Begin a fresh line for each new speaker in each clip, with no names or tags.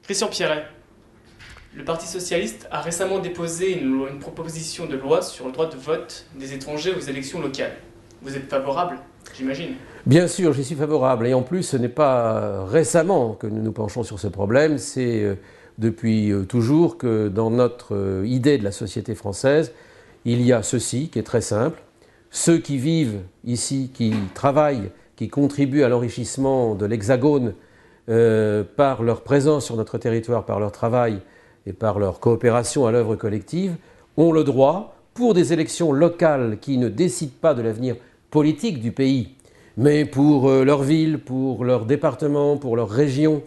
Christian Pierret, le Parti socialiste a récemment déposé une proposition de loi sur le droit de vote des étrangers aux élections locales. Vous êtes favorable, j'imagine?
Bien sûr, j'y suis favorable. Et en plus, ce n'est pas récemment que nous nous penchons sur ce problème, c'est depuis toujours que dans notre idée de la société française, il y a ceci qui est très simple. Ceux qui vivent ici, qui travaillent, qui contribuent à l'enrichissement de l'Hexagone par leur présence sur notre territoire, par leur travail et par leur coopération à l'œuvre collective, ont le droit, pour des élections locales qui ne décident pas de l'avenir politique du pays, mais pour leur ville, pour leur département, pour leur région,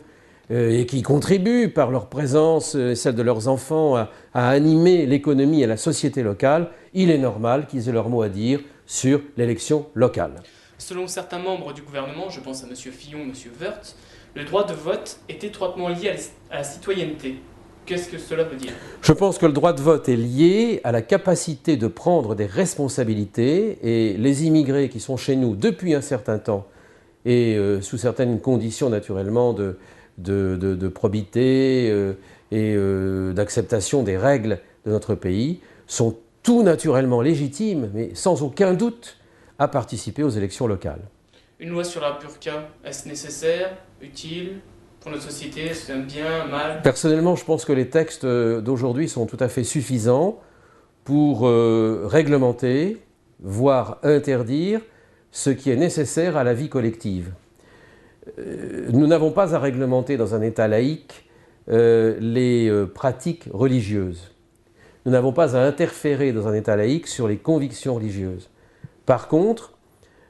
et qui contribuent par leur présence et celle de leurs enfants à animer l'économie et la société locale, il est normal qu'ils aient leur mot à dire sur l'élection locale.
Selon certains membres du gouvernement, je pense à M. Fillon, M. Woerth, le droit de vote est étroitement lié à la citoyenneté. Qu'est-ce que cela veut dire?
Je pense que le droit de vote est lié à la capacité de prendre des responsabilités, et les immigrés qui sont chez nous depuis un certain temps et sous certaines conditions naturellement de probité et d'acceptation des règles de notre pays sont tout naturellement légitimes, mais sans aucun doute, à participer aux élections locales.
Une loi sur la burqa, est-ce nécessaire, utile pour notre société? Est-ce un bien, un mal?
Personnellement, je pense que les textes d'aujourd'hui sont tout à fait suffisants pour réglementer, voire interdire, ce qui est nécessaire à la vie collective. Nous n'avons pas à réglementer dans un État laïque les pratiques religieuses. Nous n'avons pas à interférer dans un État laïque sur les convictions religieuses. Par contre,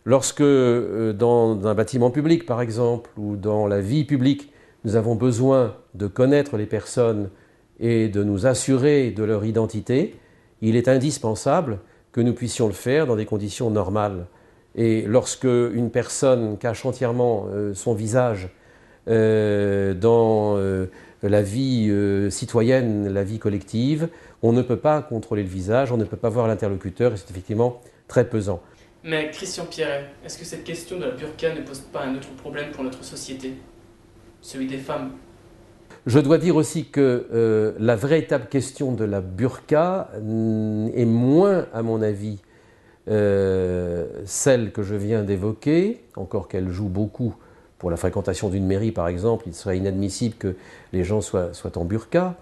lorsque dans un bâtiment public, par exemple, ou dans la vie publique, nous avons besoin de connaître les personnes et de nous assurer de leur identité, il est indispensable que nous puissions le faire dans des conditions normales. Et lorsque une personne cache entièrement son visage dans la vie citoyenne, la vie collective, on ne peut pas contrôler le visage, on ne peut pas voir l'interlocuteur, et c'est effectivement très pesant.
Mais Christian Pierret, est-ce que cette question de la burqa ne pose pas un autre problème pour notre société, celui des femmes?
Je dois dire aussi que la véritable question de la burqa est moins, à mon avis, celle que je viens d'évoquer, encore qu'elle joue beaucoup pour la fréquentation d'une mairie par exemple, il serait inadmissible que les gens soient en burqa,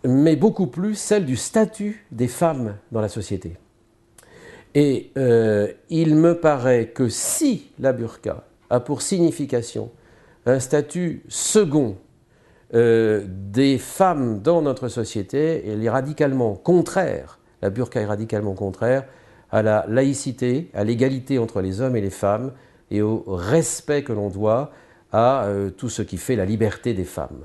mais beaucoup plus celle du statut des femmes dans la société. Et il me paraît que si la burqa a pour signification un statut second des femmes dans notre société, elle est radicalement contraire, la burqa est radicalement contraire à la laïcité, à l'égalité entre les hommes et les femmes et au respect que l'on doit à tout ce qui fait la liberté des femmes.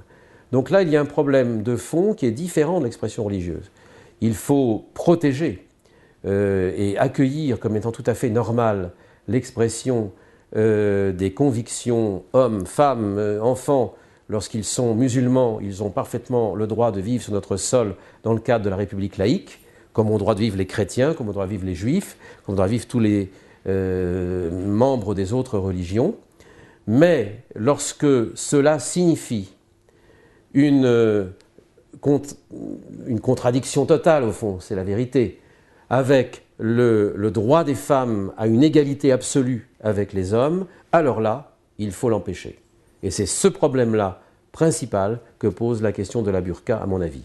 Donc là, il y a un problème de fond qui est différent de l'expression religieuse. Il faut protéger et accueillir comme étant tout à fait normal l'expression des convictions hommes, femmes, enfants. Lorsqu'ils sont musulmans, ils ont parfaitement le droit de vivre sur notre sol dans le cadre de la République laïque, comme ont le droit de vivre les chrétiens, comme ont le droit de vivre les juifs, comme ont le droit de vivre tous les membres des autres religions. Mais lorsque cela signifie une contradiction totale, au fond, c'est la vérité, avec le droit des femmes à une égalité absolue avec les hommes, alors là, il faut l'empêcher. Et c'est ce problème-là principal que pose la question de la burqa, à mon avis.